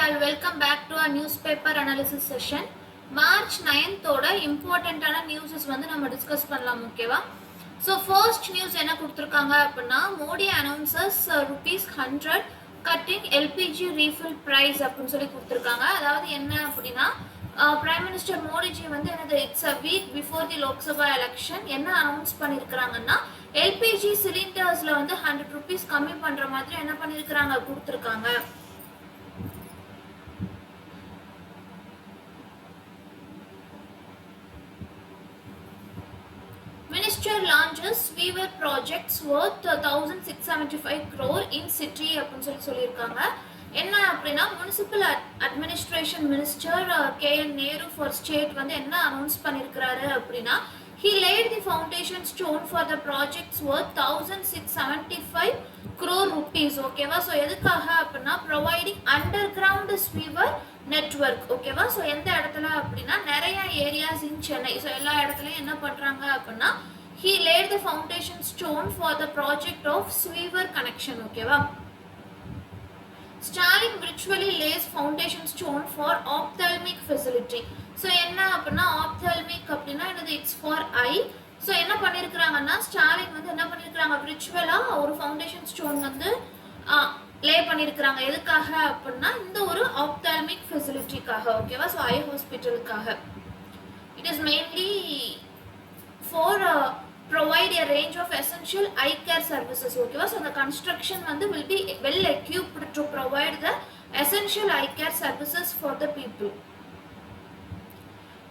all, welcome back to our newspaper analysis session. March 9th ஓட இம்பார்ட்டன்ட்டான newses வந்து நம்ம discuss பண்ணலாம். ஓகேவா? ஸோ ஃபர்ஸ்ட் நியூஸ் என்ன கொடுத்துருக்காங்க அப்படின்னா, Modi announces ₹100 cutting LPG refill price அப்படின்னு சொல்லி கொடுத்துருக்காங்க. அதாவது என்ன அப்படின்னா, பிரைம் மினிஸ்டர் மோடிஜி வந்து என்னது it's a week before the Lok Sabha election என்ன அனௌன்ஸ் பண்ணியிருக்கிறாங்கன்னா, எல்பிஜி சிலிண்டர்ஸில் வந்து ₹100 கம்மி பண்ணுற மாதிரி என்ன பண்ணியிருக்கிறாங்க கொடுத்துருக்காங்க. Minister launches Weaver projects worth 1675 crore in city அப்படின்னு சொல்லியிருக்காங்க. என்ன அப்படின்னா, municipal administration minister KN Nehru for state வந்து என்ன அனௌன்ஸ் பண்ணியிருக்கிறாரு அப்படின்னா, he laid the foundation stone for the projects worth 1675 crore rupees. ஓகேவா? ஸோ எதுக்காக அப்படின்னா, ப்ரொவைடிங் அண்டர் கிரவுண்ட் ஸ்வீவர் நெட்வொர்க். ஓகேவா? ஸோ எந்த இடத்துல அப்படின்னா, நிறைய ஏரியாஸ் இன் சென்னை. ஸோ எல்லா இடத்துலையும் என்ன பண்ணுறாங்க அப்படின்னா, he laid the foundation stone for the project of sweeper connection. ஓகேவா? Stalin virtually lays foundation stone for ophthalmic facility. So என்ன அப்படின்னா, ophthalmic அப்படின்னா என்னது, இட்ஸ் ஃபார் ஐ. ஸோ என்ன பண்ணியிருக்கிறாங்கன்னா, ஸ்டாலின் வந்து என்ன பண்ணியிருக்கிறாங்க, விர்ச்சுவலாக ஒரு ஃபவுண்டேஷன் ஸ்டோன் வந்து லே பண்ணியிருக்கிறாங்க. எதுக்காக அப்படின்னா, இந்த ஒரு ஆப்தால்மிக் ஃபெசிலிட்டிக்காக. ஓகேவா? ஸோ ஐ ஹாஸ்பிட்டலுக்காக. It is mainly for provide a range of essential eye care services. ஓகேவா? ஸோ the construction வந்து will be well equipped to provide the essential eye care services for the people.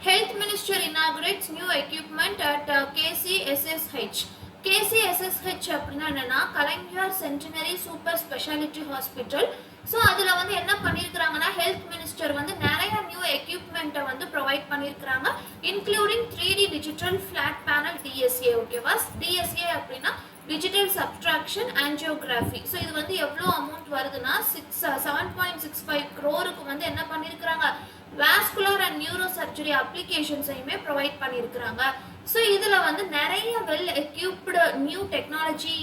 Health Minister inaugurates new equipment at KCSSH. KCSSH அப்படின்னா என்னன்னா, Kalaignar centenary super speciality hospital. So அதில் வந்து என்ன பண்ணியிருக்கிறாங்கன்னா, health minister வந்து நிறைய new எக்யூப்மெண்ட்டை வந்து provide பண்ணியிருக்கிறாங்க, including 3D digital flat panel DSA. ஓகேவா? DSA அப்படின்னா டிஜிட்டல் சப்ட்ராக்ஷன் ஆஞ்சியோகிராஃபி. ஸோ இது வந்து எவ்வளோ அமௌண்ட் வருதுன்னா, 7.65 crore வந்து என்ன பண்ணியிருக்கிறாங்க, வாஸ்குலர் அண்ட் நியூரோ சர்ஜரி அப்ளிகேஷன்ஸையுமே ப்ரொவைட் பண்ணியிருக்கிறாங்க. ஸோ இதில் வந்து நிறைய வெல் எக்யூப்டு நியூ டெக்னாலஜி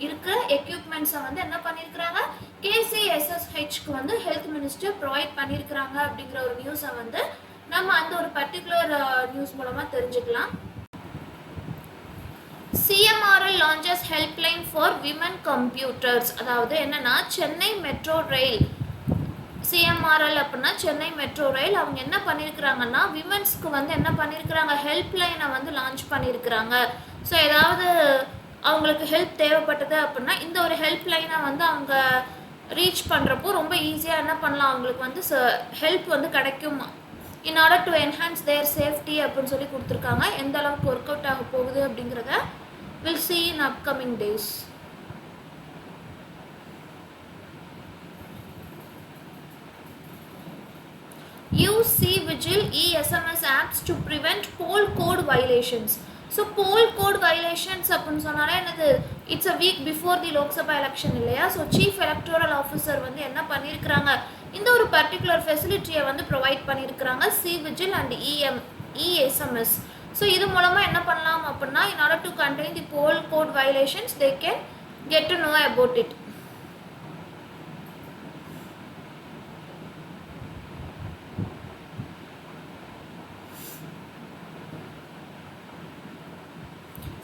இருக்கிற எக்யூப்மெண்ட்ஸை வந்து என்ன பண்ணியிருக்கிறாங்க, KCSSHக்கு வந்து ஹெல்த் மினிஸ்டர் ப்ரொவைட் பண்ணியிருக்கிறாங்க அப்படிங்கிற ஒரு நியூஸை வந்து நம்ம அந்த ஒரு பர்டிகுலர் நியூஸ் மூலமாக தெரிஞ்சுக்கலாம். CMRL launches helpline for women computers. அதாவது என்னன்னா, சென்னை மெட்ரோ ரயில் CMRL அப்படின்னா சென்னை மெட்ரோ ரயில் அவங்க என்ன பண்ணியிருக்கிறாங்கன்னா, விமன்ஸ்க்கு வந்து என்ன பண்ணியிருக்கிறாங்க, ஹெல்ப்லைனை வந்து லான்ச் பண்ணியிருக்கிறாங்க. ஸோ ஏதாவது அவங்களுக்கு ஹெல்ப் தேவைப்பட்டது அப்படின்னா, இந்த ஒரு ஹெல்ப்லைனை வந்து அவங்க ரீச் பண்ணுறப்போ ரொம்ப ஈஸியாக என்ன பண்ணலாம், அவங்களுக்கு வந்து ஹெல்ப் வந்து கிடைக்கும். In order to enhance their safety அப்படின்னு சொல்லி கொடுத்துருக்காங்க. எந்த அளவுக்கு ஒர்க் அவுட் ஆக போகுது அப்படிங்கிறத will see in upcoming days. Use C-Vigil e-SMS apps to prevent poll code violations. So poll code violations அப்படின்னு சொன்னாலே என்னது, it's a week before the Lok Sabha election இல்லையா? ஸோ சீஃப் எலக்டோரல் ஆஃபீஸர் வந்து என்ன பண்ணியிருக்கிறாங்க, இந்த ஒரு பர்டிகுலர் ஃபெசிலிட்டியை வந்து ப்ரொவைட் பண்ணியிருக்கிறாங்க, C-Vigil அண்ட் e-SMS. ஸோ இது மூலமாக என்ன பண்ணலாம் அப்படின்னா, in order to contain the poll code violations they can get to know about it.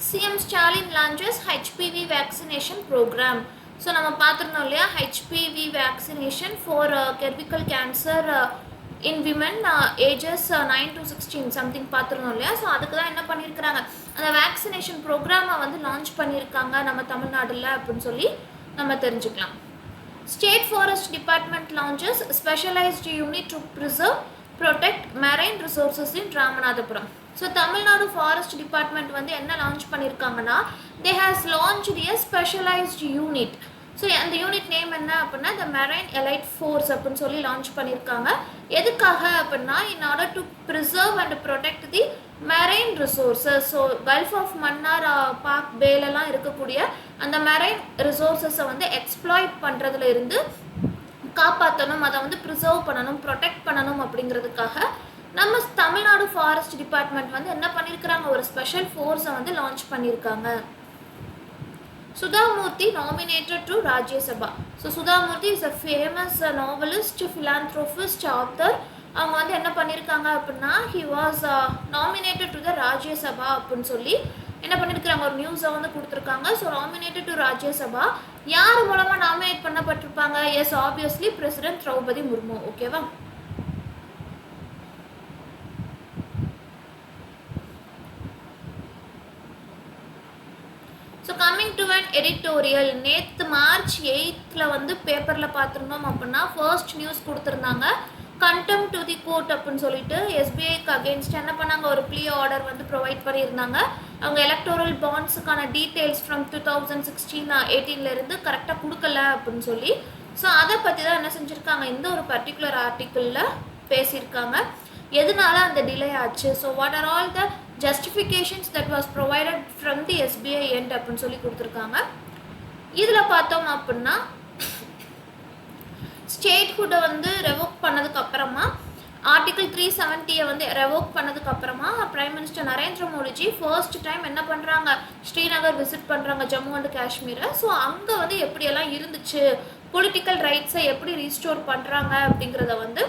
CM Stalin launches HPV vaccination program. So நம்ம பார்த்துருந்தோம் இல்லையா, HPV vaccination for cervical cancer in women ages 9 to 16 something பார்த்துருந்தோம் இல்லையா? So அதுக்கு தான் என்ன பண்ணியிருக்கிறாங்க, அந்த வேக்சினேஷன் ப்ரோக்ராமை வந்து லான்ச் பண்ணியிருக்காங்க நம்ம தமிழ்நாட்டில் அப்படின்னு சொல்லி நம்ம தெரிஞ்சுக்கலாம். State forest department launches specialised unit to preserve protect marine resources in Ramanathapuram. So Tamil Nadu forest department வந்து என்ன லான்ச் பண்ணியிருக்காங்கன்னா, தே has launched a specialised unit. So அந்த யூனிட் நேம் என்ன அப்படின்னா, த மெரைன் எலைட் ஃபோர்ஸ் அப்படின்னு சொல்லி லான்ச் பண்ணியிருக்காங்க. எதுக்காக அப்படின்னா, in order to preserve and protect the marine resources. So gulf of Mannar, Palk பேலெல்லாம் இருக்கக்கூடிய அந்த மெரைன் ரிசோர்ஸஸை வந்து எக்ஸ்ப்ளாய்ட் பண்ணுறதுல இருந்து காப்பாற்றணும், அதை வந்து ப்ரிசர்வ் பண்ணணும், ப்ரொடெக்ட் பண்ணணும் அப்படிங்கிறதுக்காக நம்ம தமிழ்நாடு ஃபாரஸ்ட் டிபார்ட்மெண்ட் வந்து என்ன பண்ணியிருக்கிறாங்க, ஒரு ஸ்பெஷல் ஃபோர்ஸை வந்து லான்ச் பண்ணியிருக்காங்க. Sudhamurthy nominated to Rajya Sabha. So Sudhamurthy is a famous novelist, philanthropist, author. அவங்க வந்து என்ன பண்ணியிருக்காங்க அப்படின்னா he was nominated to the Rajya Sabha அப்படின்னு சொல்லி என்ன பண்ணியிருக்கிறாங்க ஒரு நியூஸை வந்து கொடுத்துருக்காங்க. So nominated to Rajya Sabha யார் மூலமாக நாமினேட் பண்ணப்பட்டிருப்பாங்க? Yes obviously president Draupadi Murmu. ஓகேவா? So coming to an editorial, நேற்று மார்ச் 8th வந்து பேப்பரில் பார்த்துருந்தோம் அப்படின்னா ஃபர்ஸ்ட் நியூஸ் கொடுத்துருந்தாங்க. கண்டெம்ட் டு தி கோர்ட் அப்படின்னு சொல்லிட்டு எஸ்பிஐக்கு அகேன்ஸ்ட் என்ன பண்ணாங்க, ஒரு ப்ளீ ஆர்டர் வந்து ப்ரொவைட் பண்ணியிருந்தாங்க. அவங்க எலக்டோரல் பாண்ட்ஸுக்கான டீட்டெயில்ஸ் ஃப்ரம் 2016-18 கரெக்டாக கொடுக்கல அப்படின்னு சொல்லி. ஸோ அதை பற்றி தான் என்ன செஞ்சுருக்காங்க, இந்த ஒரு பர்டிகுலர் ஆர்டிக்கிளில் பேசியிருக்காங்க. எதனால அந்த டிலே ஆச்சு, so what are all the justifications that was provided from the SBI end அப்படின்னு சொல்லி கொடுத்துருக்காங்க. இதில் பார்த்தோம் அப்படின்னா ஸ்டேட்ஹுட்டை வந்து ரெவோக் பண்ணதுக்கு அப்புறமா ஆர்டிகிள் 370 வந்து ரெவோக் பண்ணதுக்கு அப்புறமா prime minister Narendra Modiji first time என்ன பண்ணுறாங்க, ஸ்ரீநகர் விசிட் பண்ணுறாங்க, ஜம்மு அண்ட் காஷ்மீரை. ஸோ அங்கே வந்து எப்படியெல்லாம் இருந்துச்சு, பொலிட்டிக்கல் ரைட்ஸை எப்படி ரீஸ்டோர் பண்ணுறாங்க அப்படிங்கிறத வந்து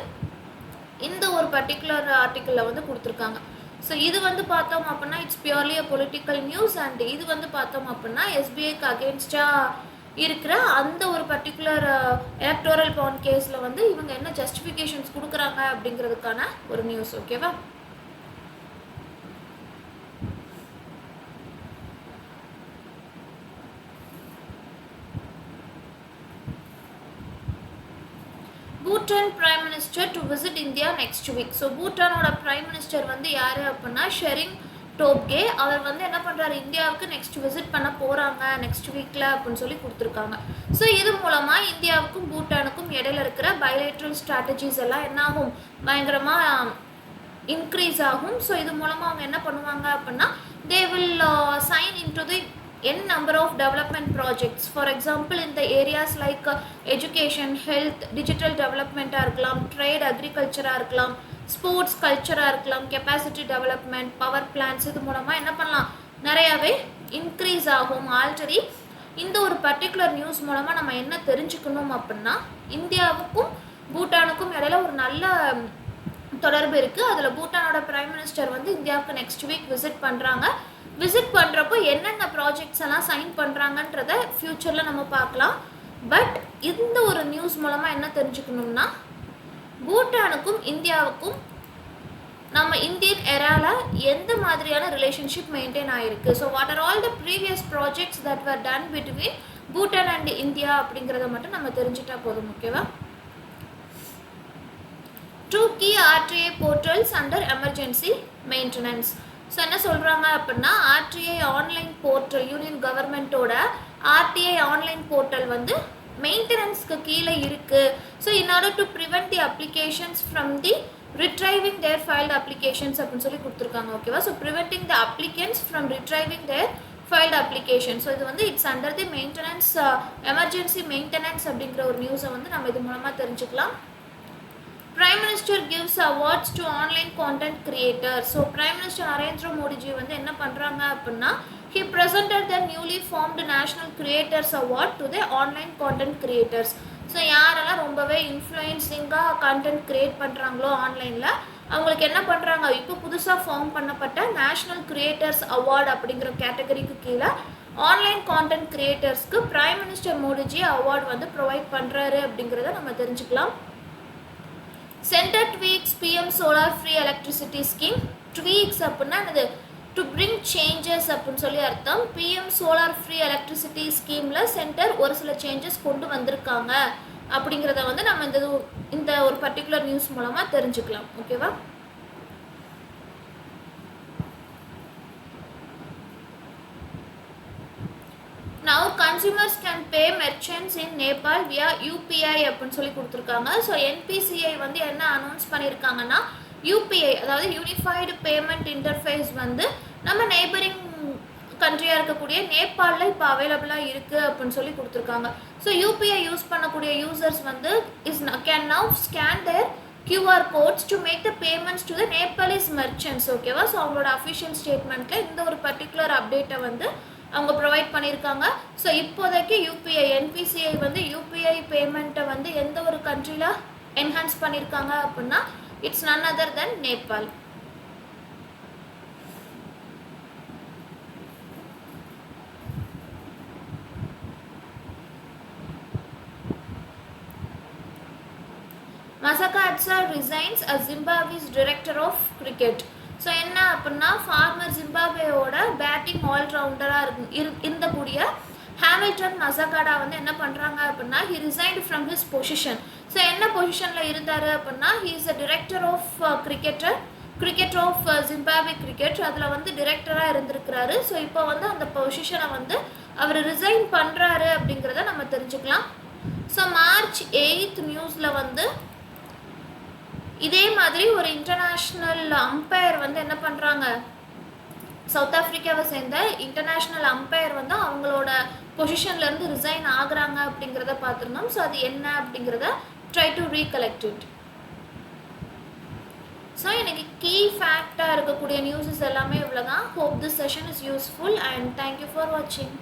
இந்த ஒரு பர்டிகுலர் ஆர்டிக்கிளில் வந்து கொடுத்துருக்காங்க. ஸோ இது வந்து பார்த்தோம் அப்படின்னா it's purely a political news. And இது வந்து பார்த்தோம் அப்படின்னா எஸ்பிஐக்கு அகேன்ஸ்டாக இருக்கிற அந்த ஒரு பர்டிகுலர் எலக்டோரல் பாண்ட் கேஸில் வந்து இவங்க என்ன ஜஸ்டிஃபிகேஷன்ஸ் கொடுக்குறாங்க அப்படிங்கிறதுக்கான ஒரு நியூஸ். ஓகேவா? Bhutan prime minister to visit India next week. So பூட்டானோட பிரைம் மினிஸ்டர் வந்து யார் அப்படின்னா ஷெரிங் டோப்கே. அவர் வந்து என்ன பண்ணுறாரு, இந்தியாவுக்கு நெக்ஸ்ட் விசிட் பண்ண போகிறாங்க நெக்ஸ்ட் வீக்கில் அப்படின்னு சொல்லி கொடுத்துருக்காங்க. ஸோ இது மூலமாக இந்தியாவுக்கும் பூட்டானுக்கும் இடையில இருக்கிற பைலேட்ரல் ஸ்ட்ராட்டஜிஸ் எல்லாம் என்ன ஆகும், பயங்கரமாக இன்க்ரீஸ் ஆகும். ஸோ இது மூலமாக அவங்க என்ன பண்ணுவாங்க அப்படின்னா they will sign in to the n number of development projects. For example, in the areas like education, health, digital development இருக்கலாம், trade, agriculture இருக்கலாம், sports, culture இருக்கலாம், capacity development, power plants. இது மூலமாக என்ன பண்ணலாம், நிறையாவே இன்க்ரீஸ் ஆகும். ஆல்ரெடி இந்த ஒரு பர்டிகுலர் நியூஸ் மூலமாக நம்ம என்ன தெரிஞ்சுக்கணும் அப்படின்னா இந்தியாவுக்கும் பூட்டானுக்கும் இடையில ஒரு நல்ல தொடர்பு இருக்குது. அதில் பூட்டானோட பிரைம் மினிஸ்டர் வந்து இந்தியாவுக்கு நெக்ஸ்ட் வீக் விசிட் பண்ணுறாங்க. விசிட் பண்ணுறப்போ என்னென்ன ப்ராஜெக்ட்ஸ் எல்லாம் சைன் பண்ணுறாங்கன்றத ஃப்யூச்சரில் நம்ம பார்க்கலாம். பட் இந்த ஒரு நியூஸ் மூலமாக என்ன தெரிஞ்சுக்கணும்னா பூட்டானுக்கும் இந்தியாவுக்கும் நம்ம இந்தியன் எராவில் எந்த மாதிரியான ரிலேஷன்ஷிப் மெயின்டைன் ஆகிருக்கு. So what are all the previous projects that were done between Bhutan and India அப்படிங்கிறத மட்டும் நம்ம தெரிஞ்சுட்டா போதும். ஓகேவா? 2 key RTA portals under emergency maintenance. So என்ன சொல்கிறாங்க அப்படின்னா ஆர்டிஐ ஆன்லைன் போர்ட்டல், யூனியன் கவர்மெண்ட்டோட ஆர்டிஐ ஆன்லைன் போர்ட்டல் வந்து மெயின்டெனன்ஸ்க்கு கீழே இருக்குது. So in order to prevent the applications from the retrieving their filed applications அப்படின்னு சொல்லி கொடுத்துருக்காங்க. ஓகேவா? So preventing the applicants from retrieving their filed application. So இது வந்து it's under the maintenance, emergency maintenance அப்படிங்கிற ஒரு நியூஸை வந்து நம்ம இது மூலமாக தெரிஞ்சுக்கலாம். Prime Minister gives awards to online content creators. So Prime Minister Narendra Modi ji வந்து என்ன பண்றாங்க அப்படின்னா he presented the newly formed National Creators Award to the online content creators. So யாரெல்லாம் ரொம்பவே இன்ஃப்ளூயன்சிங்காக கண்டென்ட் க்ரியேட் பண்ணுறாங்களோ ஆன்லைனில் அவங்களுக்கு என்ன பண்ணுறாங்க, இப்போ புதுசாக ஃபார்ம் பண்ணப்பட்ட நேஷ்னல் கிரியேட்டர்ஸ் அவார்டு அப்படிங்கிற கேட்டகரிக்கு கீழே ஆன்லைன் கான்டென்ட் கிரியேட்டர்ஸ்க்கு பிரைம் மினிஸ்டர் மோடிஜி அவார்டு வந்து ப்ரொவைட் பண்ணுறாரு அப்படிங்கிறத நம்ம தெரிஞ்சுக்கலாம். Centre tweaks PM solar free electricity scheme. Tweaks அப்படின்னா அது டு பிரிங் சேஞ்சஸ் அப்படின்னு சொல்லி அர்த்தம். பிஎம் சோலார் ஃப்ரீ எலக்ட்ரிசிட்டி ஸ்கீமில் சென்டர் ஒரு சில சேஞ்சஸ் கொண்டு வந்திருக்காங்க அப்படிங்கிறத வந்து நம்ம இந்த ஒரு பர்டிகுலர் நியூஸ் மூலமாக தெரிஞ்சுக்கலாம். ஓகேவா? Now consumers can pay merchants in Nepal via UPI அப்படின்னு சொல்லி கொடுத்துருக்காங்க. ஸோ NPCI வந்து என்ன அனௌன்ஸ் பண்ணியிருக்காங்கன்னா UPI அதாவது யூனிஃபைடு பேமெண்ட் இன்டர்ஃபேஸ் வந்து நம்ம நெய்பரிங் கண்ட்ரியாக இருக்கக்கூடிய நேபாளில் இப்போ அவைலபிளாக இருக்குது அப்படின்னு சொல்லி கொடுத்துருக்காங்க. ஸோ UPI யூஸ் பண்ணக்கூடிய யூசர்ஸ் வந்து can now scan their QR codes to make the payments to the Nepalese merchants. ஓகேவா? ஸோ அவங்களோட அஃபிஷியல் ஸ்டேட்மெண்ட்டில் இந்த ஒரு பர்டிகுலர் அப்டேட்டை வந்து அவங்க ப்ரொவைட் பண்ணியிருக்காங்க. ஸோ இப்போதைக்கு யூபிஐ என்பிசிஐ வந்து யூபிஐ பேமெண்ட்டை வந்து எந்த ஒரு கண்ட்ரியில் என்ஹான்ஸ் பண்ணியிருக்காங்க அப்படின்னா it's none other than Nepal. Masakatsa resigns as Zimbabwe's director of cricket. So என்ன அப்படின்னா ஃபார்மர் ஜிம்பாப்வேயோட பேட்டிங் ஆல்ரவுண்டராக இருந்தக்கூடிய ஹாமில்டன் மசகாடா வந்து என்ன பண்ணுறாங்க அப்படின்னா he resigned from his position. So என்ன பொசிஷனில் இருந்தார் அப்படின்னா he is a director of cricket of Zimbabwe cricket, அதில் வந்து டிரெக்டராக இருந்திருக்கிறாரு. ஸோ இப்போ வந்து அந்த பொசிஷனை வந்து அவர் ரிசைன் பண்ணுறாரு அப்படிங்கிறத நம்ம தெரிஞ்சுக்கலாம். ஸோ March 8 நியூஸில் வந்து இதே மாதிரி ஒரு இன்டர்நேஷ்னல் அம்பையர் வந்து என்ன பண்ணுறாங்க, சவுத் ஆஃப்ரிக்காவை சேர்ந்த இன்டர்நேஷ்னல் அம்பையர் வந்து அவங்களோட பொசிஷன்லேருந்து ரிசைன் ஆகுறாங்க அப்படிங்கிறத பார்த்துருந்தோம். ஸோ அது என்ன அப்படிங்கிறத try to recollect it. So எனக்கு கீ ஃபேக்டாக இருக்கக்கூடிய நியூஸஸ் எல்லாமே இவ்வளோ தான். Hope this session is useful and thank you for வாட்சிங்.